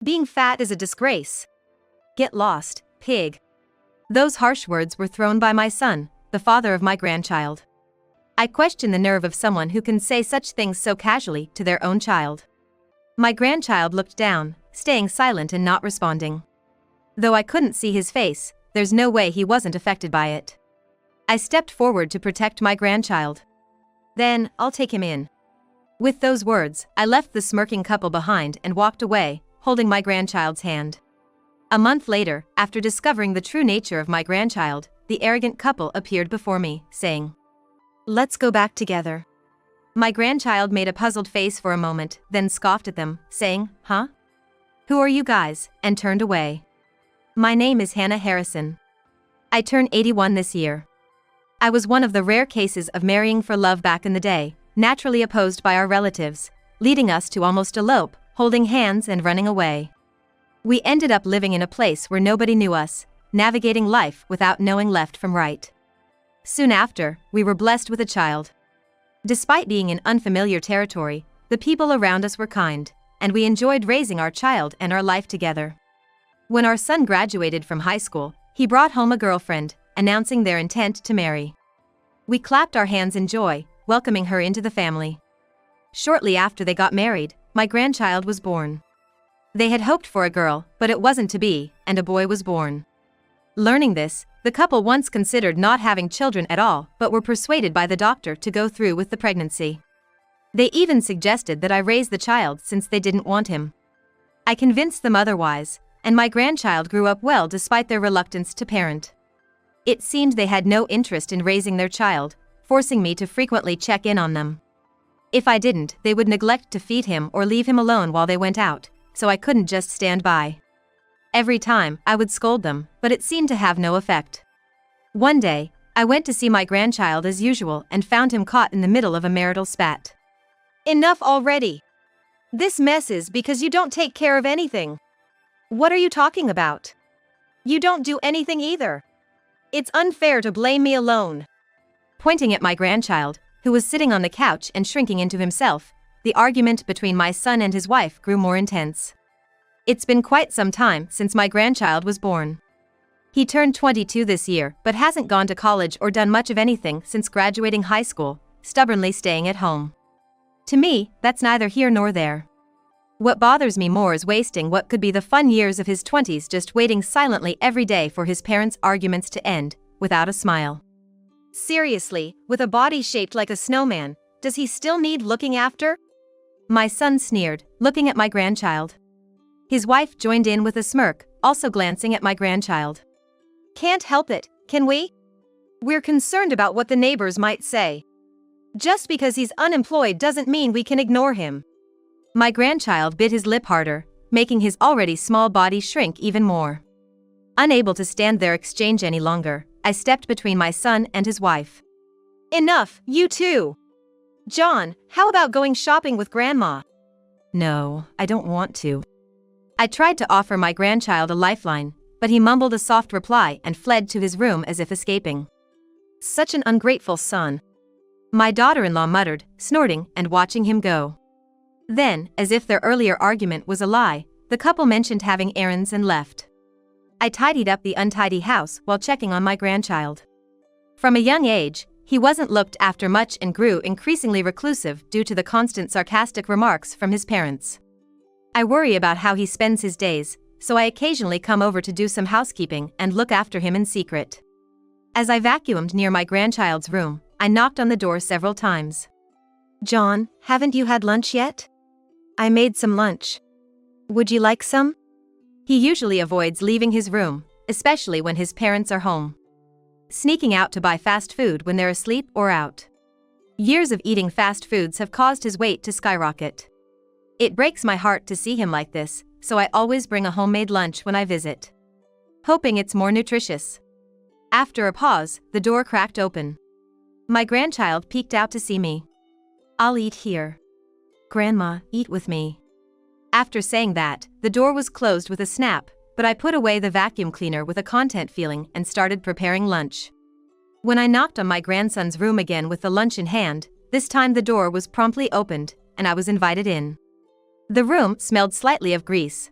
Being fat is a disgrace. Get lost, pig. Those harsh words were thrown by my son, the father of my grandchild. I question the nerve of someone who can say such things so casually to their own child. My grandchild looked down, staying silent and not responding. Though I couldn't see his face, there's no way he wasn't affected by it. I stepped forward to protect my grandchild. Then, I'll take him in. With those words, I left the smirking couple behind and walked away, holding my grandchild's hand. A month later, after discovering the true nature of my grandchild, the arrogant couple appeared before me, saying, "Let's go back together." My grandchild made a puzzled face for a moment, then scoffed at them, saying, "Huh? Who are you guys?" and turned away. My name is Hannah Harrison. I turn 81 this year. I was one of the rare cases of marrying for love back in the day, naturally opposed by our relatives, leading us to almost elope, holding hands and running away. We ended up living in a place where nobody knew us, navigating life without knowing left from right. Soon after, we were blessed with a child. Despite being in unfamiliar territory, the people around us were kind, and we enjoyed raising our child and our life together. When our son graduated from high school, he brought home a girlfriend, announcing their intent to marry. We clapped our hands in joy, welcoming her into the family. Shortly after they got married, my grandchild was born. They had hoped for a girl, but it wasn't to be, and a boy was born. Learning this, the couple once considered not having children at all, but were persuaded by the doctor to go through with the pregnancy. They even suggested that I raise the child since they didn't want him. I convinced them otherwise, and my grandchild grew up well despite their reluctance to parent. It seemed they had no interest in raising their child, forcing me to frequently check in on them. If I didn't, they would neglect to feed him or leave him alone while they went out, so I couldn't just stand by. Every time, I would scold them, but it seemed to have no effect. One day, I went to see my grandchild as usual and found him caught in the middle of a marital spat. "Enough already! This mess is because you don't take care of anything. What are you talking about? You don't do anything either. It's unfair to blame me alone." Pointing at my grandchild, who was sitting on the couch and shrinking into himself, the argument between my son and his wife grew more intense. It's been quite some time since my grandchild was born. He turned 22 this year but hasn't gone to college or done much of anything since graduating high school, stubbornly staying at home. To me, that's neither here nor there. What bothers me more is wasting what could be the fun years of his 20s just waiting silently every day for his parents' arguments to end, without a smile. Seriously, with a body shaped like a snowman, does he still need looking after? My son sneered, looking at my grandchild. His wife joined in with a smirk, also glancing at my grandchild. "Can't help it, can we? We're concerned about what the neighbors might say. Just because he's unemployed doesn't mean we can ignore him." My grandchild bit his lip harder, making his already small body shrink even more. Unable to stand their exchange any longer, I stepped between my son and his wife. "Enough, you two! John, how about going shopping with Grandma?" "No, I don't want to." I tried to offer my grandchild a lifeline, but he mumbled a soft reply and fled to his room as if escaping. Such an ungrateful son. My daughter-in-law muttered, snorting and watching him go. Then, as if their earlier argument was a lie, the couple mentioned having errands and left. I tidied up the untidy house while checking on my grandchild. From a young age, he wasn't looked after much and grew increasingly reclusive due to the constant sarcastic remarks from his parents. I worry about how he spends his days, so I occasionally come over to do some housekeeping and look after him in secret. As I vacuumed near my grandchild's room, I knocked on the door several times. "John, haven't you had lunch yet? I made some lunch. Would you like some?" He usually avoids leaving his room, especially when his parents are home. Sneaking out to buy fast food when they're asleep or out. Years of eating fast foods have caused his weight to skyrocket. It breaks my heart to see him like this, so I always bring a homemade lunch when I visit, hoping it's more nutritious. After a pause, the door cracked open. My grandchild peeked out to see me. "I'll eat here." "Grandma, eat with me." After saying that, the door was closed with a snap, but I put away the vacuum cleaner with a content feeling and started preparing lunch. When I knocked on my grandson's room again with the lunch in hand, this time the door was promptly opened, and I was invited in. The room smelled slightly of grease.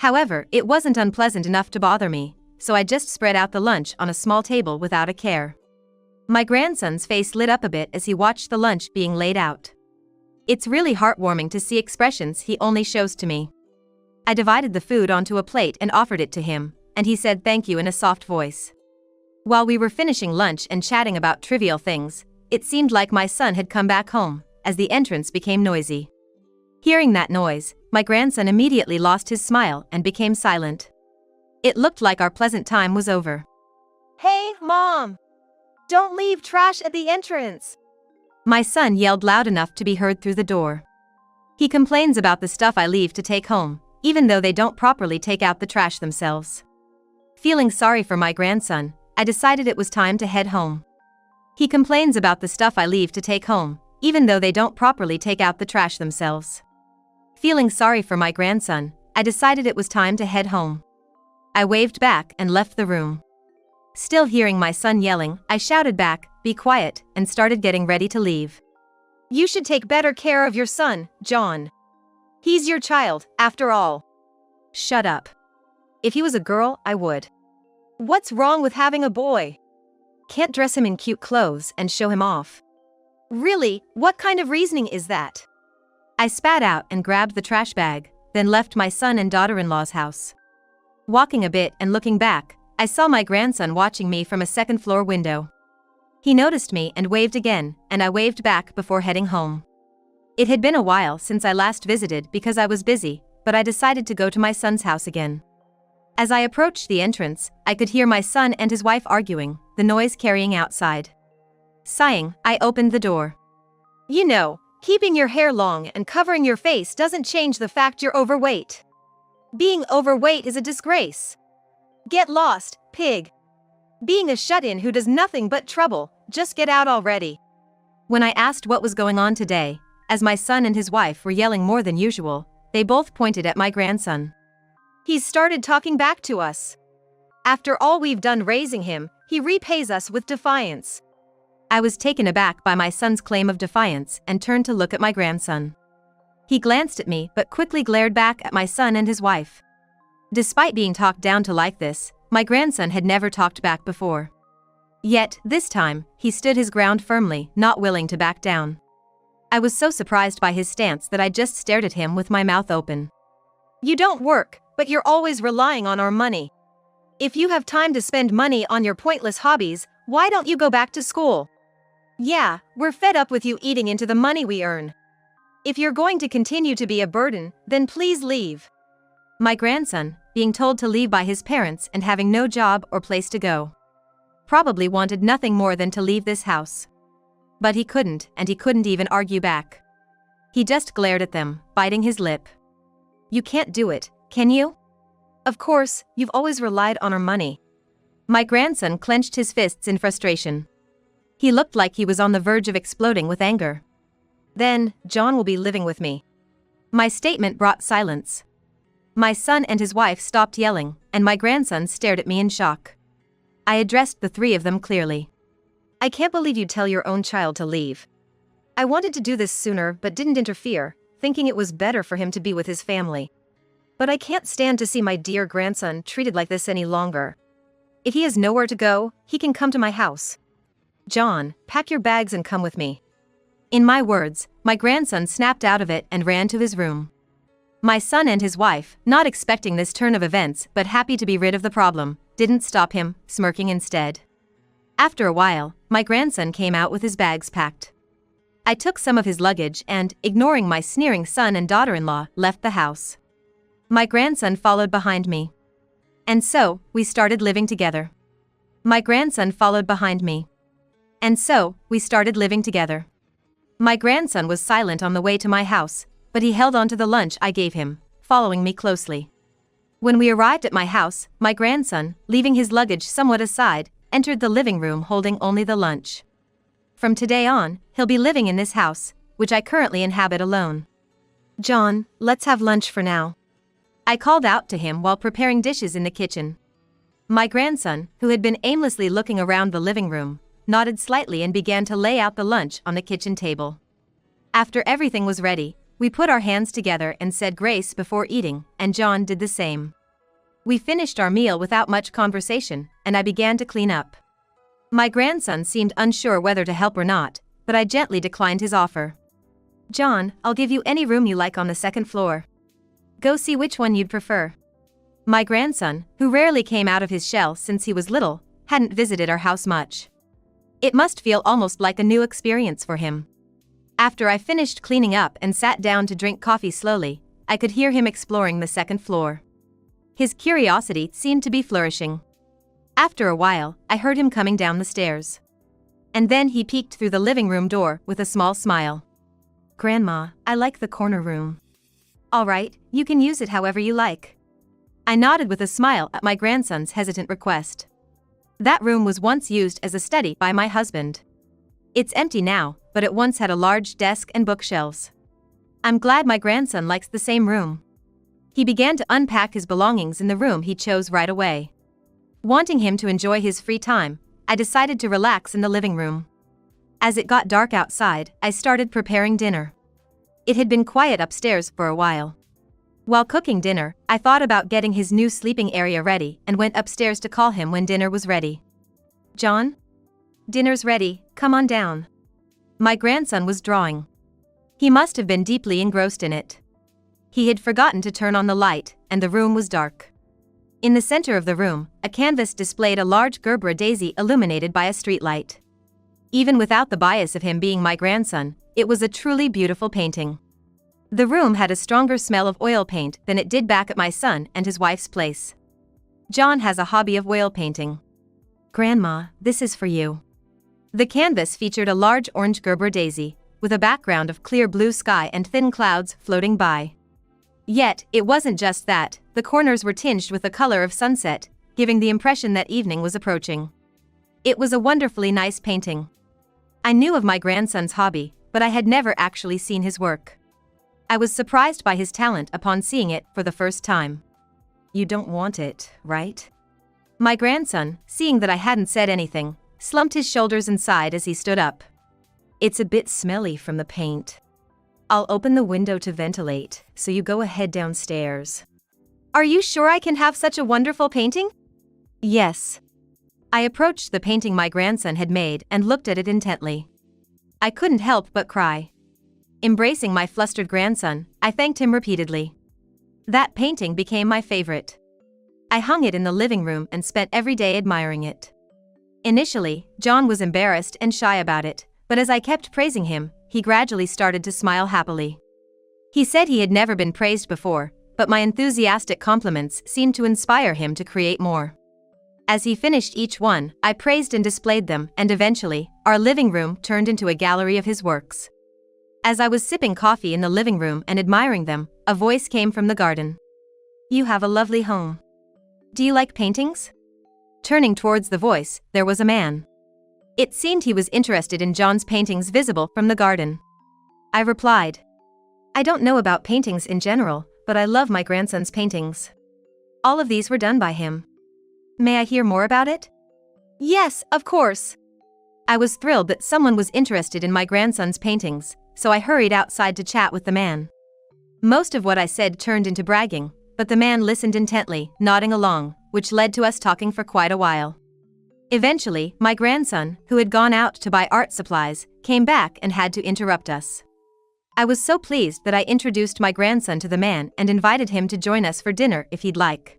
However, it wasn't unpleasant enough to bother me, so I just spread out the lunch on a small table without a care. My grandson's face lit up a bit as he watched the lunch being laid out. It's really heartwarming to see expressions he only shows to me. I divided the food onto a plate and offered it to him, and he said thank you in a soft voice. While we were finishing lunch and chatting about trivial things, it seemed like my son had come back home, as the entrance became noisy. Hearing that noise, my grandson immediately lost his smile and became silent. It looked like our pleasant time was over. Hey, Mom! Don't leave trash at the entrance! My son yelled loud enough to be heard through the door. He complains about the stuff I leave to take home, even though they don't properly take out the trash themselves. Feeling sorry for my grandson, I decided it was time to head home. He complains about the stuff I leave to take home, even though they don't properly take out the trash themselves. Feeling sorry for my grandson, I decided it was time to head home. I waved back and left the room. Still hearing my son yelling, I shouted back, "Be quiet," and started getting ready to leave. You should take better care of your son, John. He's your child, after all. Shut up. If he was a girl, I would. What's wrong with having a boy? Can't dress him in cute clothes and show him off. Really, what kind of reasoning is that? I spat out and grabbed the trash bag, then left my son and daughter-in-law's house. Walking a bit and looking back, I saw my grandson watching me from a second-floor window. He noticed me and waved again, and I waved back before heading home. It had been a while since I last visited because I was busy, but I decided to go to my son's house again. As I approached the entrance, I could hear my son and his wife arguing, the noise carrying outside. Sighing, I opened the door. You know, keeping your hair long and covering your face doesn't change the fact you're overweight. Being overweight is a disgrace. Get lost, pig. Being a shut-in who does nothing but trouble, just get out already. When I asked what was going on today, as my son and his wife were yelling more than usual, they both pointed at my grandson. He's started talking back to us. After all we've done raising him, he repays us with defiance. I was taken aback by my son's claim of defiance and turned to look at my grandson. He glanced at me but quickly glared back at my son and his wife. Despite being talked down to like this, my grandson had never talked back before. Yet, this time, he stood his ground firmly, not willing to back down. I was so surprised by his stance that I just stared at him with my mouth open. You don't work, but you're always relying on our money. If you have time to spend money on your pointless hobbies, why don't you go back to school? Yeah, we're fed up with you eating into the money we earn. If you're going to continue to be a burden, then please leave. My grandson, being told to leave by his parents and having no job or place to go, probably wanted nothing more than to leave this house. But he couldn't, and he couldn't even argue back. He just glared at them, biting his lip. You can't do it, can you? Of course, you've always relied on our money. My grandson clenched his fists in frustration. He looked like he was on the verge of exploding with anger. Then, John will be living with me. My statement brought silence. My son and his wife stopped yelling, and my grandson stared at me in shock. I addressed the three of them clearly. I can't believe you'd tell your own child to leave. I wanted to do this sooner but didn't interfere, thinking it was better for him to be with his family. But I can't stand to see my dear grandson treated like this any longer. If he has nowhere to go, he can come to my house. John, pack your bags and come with me. In my words, my grandson snapped out of it and ran to his room. My son and his wife, not expecting this turn of events but happy to be rid of the problem, didn't stop him, smirking instead. After a while, my grandson came out with his bags packed. I took some of his luggage and, ignoring my sneering son and daughter-in-law, left the house. My grandson followed behind me. And so, we started living together. My grandson followed behind me. And so, we started living together. My grandson was silent on the way to my house, but he held on to the lunch I gave him, following me closely. When we arrived at my house, my grandson, leaving his luggage somewhat aside, entered the living room holding only the lunch. From today on, he'll be living in this house, which I currently inhabit alone. John, let's have lunch for now. I called out to him while preparing dishes in the kitchen. My grandson, who had been aimlessly looking around the living room, nodded slightly and began to lay out the lunch on the kitchen table. After everything was ready, we put our hands together and said grace before eating, and John did the same. We finished our meal without much conversation, and I began to clean up. My grandson seemed unsure whether to help or not, but I gently declined his offer. "John, I'll give you any room you like on the second floor. Go see which one you'd prefer." My grandson, who rarely came out of his shell since he was little, hadn't visited our house much. It must feel almost like a new experience for him. After I finished cleaning up and sat down to drink coffee slowly, I could hear him exploring the second floor. His curiosity seemed to be flourishing. After a while, I heard him coming down the stairs. And then he peeked through the living room door with a small smile. "Grandma, I like the corner room." "All right, you can use it however you like." I nodded with a smile at my grandson's hesitant request. That room was once used as a study by my husband. It's empty now, but it once had a large desk and bookshelves. I'm glad my grandson likes the same room. He began to unpack his belongings in the room he chose right away. Wanting him to enjoy his free time, I decided to relax in the living room. As it got dark outside, I started preparing dinner. It had been quiet upstairs for a while. While cooking dinner, I thought about getting his new sleeping area ready and went upstairs to call him when dinner was ready. "John? Dinner's ready, come on down." My grandson was drawing. He must have been deeply engrossed in it. He had forgotten to turn on the light, and the room was dark. In the center of the room, a canvas displayed a large Gerbera daisy illuminated by a streetlight. Even without the bias of him being my grandson, it was a truly beautiful painting. The room had a stronger smell of oil paint than it did back at my son and his wife's place. John has a hobby of oil painting. "Grandma, this is for you." The canvas featured a large orange Gerbera daisy, with a background of clear blue sky and thin clouds floating by. Yet, it wasn't just that, the corners were tinged with the color of sunset, giving the impression that evening was approaching. It was a wonderfully nice painting. I knew of my grandson's hobby, but I had never actually seen his work. I was surprised by his talent upon seeing it for the first time. "You don't want it, right?" My grandson, seeing that I hadn't said anything, slumped his shoulders and sighed as he stood up. "It's a bit smelly from the paint. I'll open the window to ventilate, so you go ahead downstairs." "Are you sure I can have such a wonderful painting?" "Yes." I approached the painting my grandson had made and looked at it intently. I couldn't help but cry. Embracing my flustered grandson, I thanked him repeatedly. That painting became my favorite. I hung it in the living room and spent every day admiring it. Initially, John was embarrassed and shy about it, but as I kept praising him, he gradually started to smile happily. He said he had never been praised before, but my enthusiastic compliments seemed to inspire him to create more. As he finished each one, I praised and displayed them, and eventually, our living room turned into a gallery of his works. As I was sipping coffee in the living room and admiring them, a voice came from the garden. "You have a lovely home. Do you like paintings?" Turning towards the voice, there was a man. It seemed he was interested in John's paintings visible from the garden. I replied, "I don't know about paintings in general, but I love my grandson's paintings. All of these were done by him. May I hear more about it?" "Yes, of course." I was thrilled that someone was interested in my grandson's paintings, so I hurried outside to chat with the man. Most of what I said turned into bragging, but the man listened intently, nodding along, which led to us talking for quite a while. Eventually, my grandson, who had gone out to buy art supplies, came back and had to interrupt us. I was so pleased that I introduced my grandson to the man and invited him to join us for dinner if he'd like.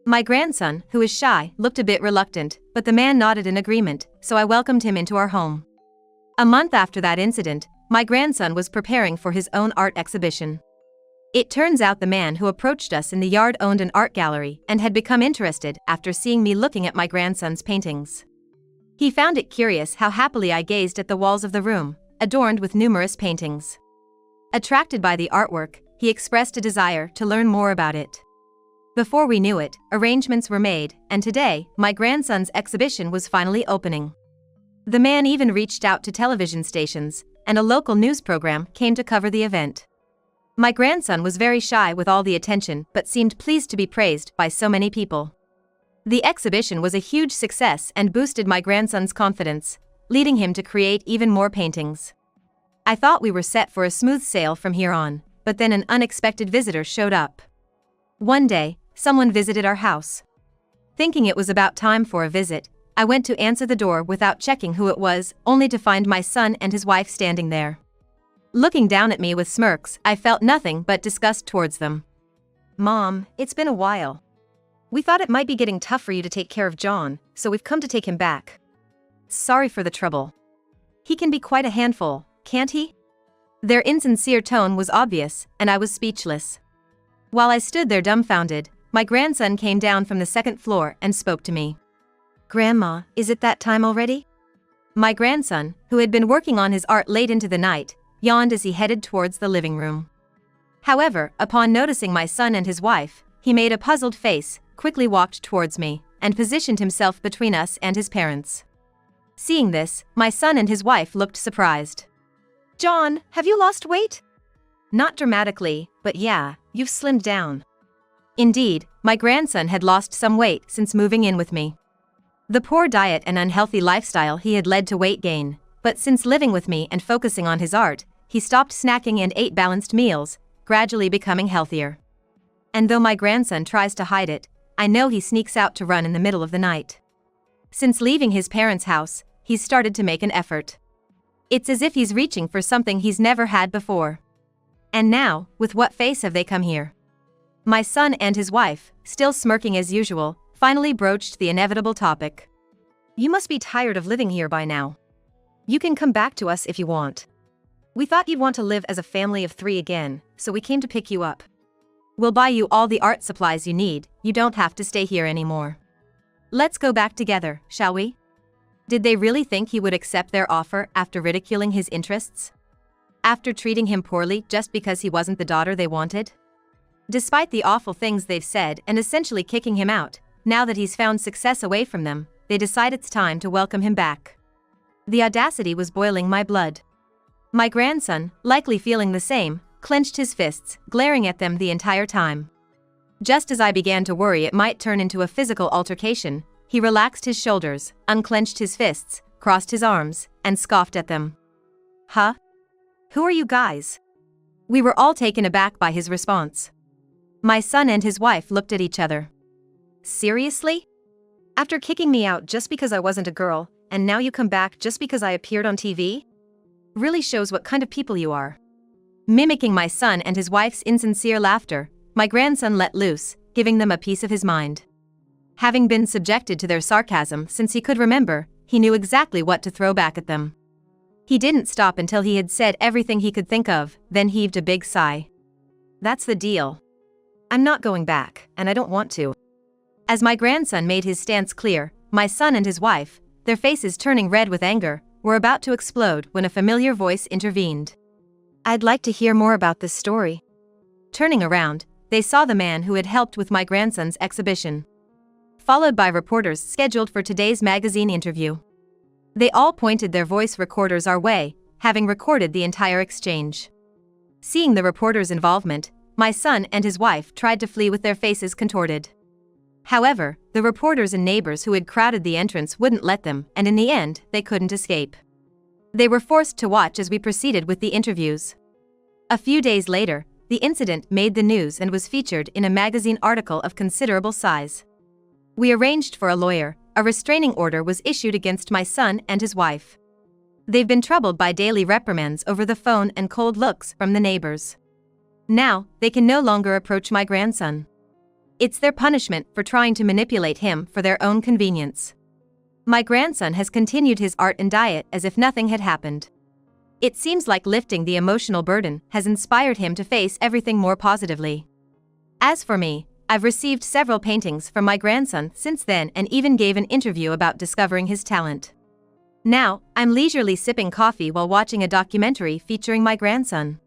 My grandson, who is shy, looked a bit reluctant, but the man nodded in agreement, so I welcomed him into our home. A month after that incident, my grandson was preparing for his own art exhibition. It turns out the man who approached us in the yard owned an art gallery and had become interested after seeing me looking at my grandson's paintings. He found it curious how happily I gazed at the walls of the room, adorned with numerous paintings. Attracted by the artwork, he expressed a desire to learn more about it. Before we knew it, arrangements were made, and today, my grandson's exhibition was finally opening. The man even reached out to television stations, and a local news program came to cover the event. My grandson was very shy with all the attention but seemed pleased to be praised by so many people. The exhibition was a huge success and boosted my grandson's confidence, leading him to create even more paintings. I thought we were set for a smooth sail from here on, but then an unexpected visitor showed up. One day, someone visited our house. Thinking it was about time for a visit, I went to answer the door without checking who it was, only to find my son and his wife standing there. Looking down at me with smirks, I felt nothing but disgust towards them. Mom, it's been a while. We thought it might be getting tough for you to take care of John, so we've come to take him back. Sorry for the trouble. He can be quite a handful, can't he? Their insincere tone was obvious, and I was speechless. While I stood there dumbfounded, my grandson came down from the second floor and spoke to me. Grandma, is it that time already? My grandson, who had been working on his art late into the night, yawned as he headed towards the living room. However, upon noticing my son and his wife, he made a puzzled face, quickly walked towards me, and positioned himself between us and his parents. Seeing this, my son and his wife looked surprised. John, have you lost weight? Not dramatically, but yeah, you've slimmed down. Indeed, my grandson had lost some weight since moving in with me. The poor diet and unhealthy lifestyle he had led to weight gain, but since living with me and focusing on his art, he stopped snacking and ate balanced meals, gradually becoming healthier. And though my grandson tries to hide it, I know he sneaks out to run in the middle of the night. Since leaving his parents' house, he's started to make an effort. It's as if he's reaching for something he's never had before. And now, with what face have they come here? My son and his wife, still smirking as usual, finally broached the inevitable topic. You must be tired of living here by now. You can come back to us if you want. We thought you'd want to live as a family of 3 again, so we came to pick you up. We'll buy you all the art supplies you need, you don't have to stay here anymore. Let's go back together, shall we? Did they really think he would accept their offer after ridiculing his interests? After treating him poorly just because he wasn't the daughter they wanted? Despite the awful things they've said and essentially kicking him out, now that he's found success away from them, they decide it's time to welcome him back. The audacity was boiling my blood. My grandson, likely feeling the same, clenched his fists, glaring at them the entire time. Just as I began to worry it might turn into a physical altercation, he relaxed his shoulders, unclenched his fists, crossed his arms, and scoffed at them. Huh? Who are you guys? We were all taken aback by his response. My son and his wife looked at each other. Seriously? After kicking me out just because I wasn't a girl, and now you come back just because I appeared on TV? Really shows what kind of people you are. Mimicking my son and his wife's insincere laughter, my grandson let loose, giving them a piece of his mind. Having been subjected to their sarcasm since he could remember, he knew exactly what to throw back at them. He didn't stop until he had said everything he could think of, then heaved a big sigh. That's the deal. I'm not going back, and I don't want to. As my grandson made his stance clear, my son and his wife, their faces turning red with anger, were about to explode when a familiar voice intervened. I'd like to hear more about this story. Turning around, they saw the man who had helped with my grandson's exhibition. Followed by reporters scheduled for today's magazine interview. They all pointed their voice recorders our way, having recorded the entire exchange. Seeing the reporters' involvement, my son and his wife tried to flee with their faces contorted. However, the reporters and neighbors who had crowded the entrance wouldn't let them, and in the end, they couldn't escape. They were forced to watch as we proceeded with the interviews. A few days later, the incident made the news and was featured in a magazine article of considerable size. We arranged for a lawyer, a restraining order was issued against my son and his wife. They've been troubled by daily reprimands over the phone and cold looks from the neighbors. Now, they can no longer approach my grandson. It's their punishment for trying to manipulate him for their own convenience. My grandson has continued his art and diet as if nothing had happened. It seems like lifting the emotional burden has inspired him to face everything more positively. As for me, I've received several paintings from my grandson since then and even gave an interview about discovering his talent. Now, I'm leisurely sipping coffee while watching a documentary featuring my grandson.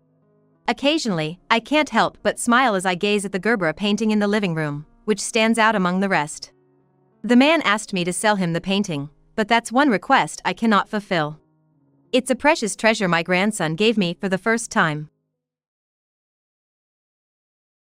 Occasionally, I can't help but smile as I gaze at the Gerber painting in the living room, which stands out among the rest. The man asked me to sell him the painting, but that's one request I cannot fulfill. It's a precious treasure my grandson gave me for the first time.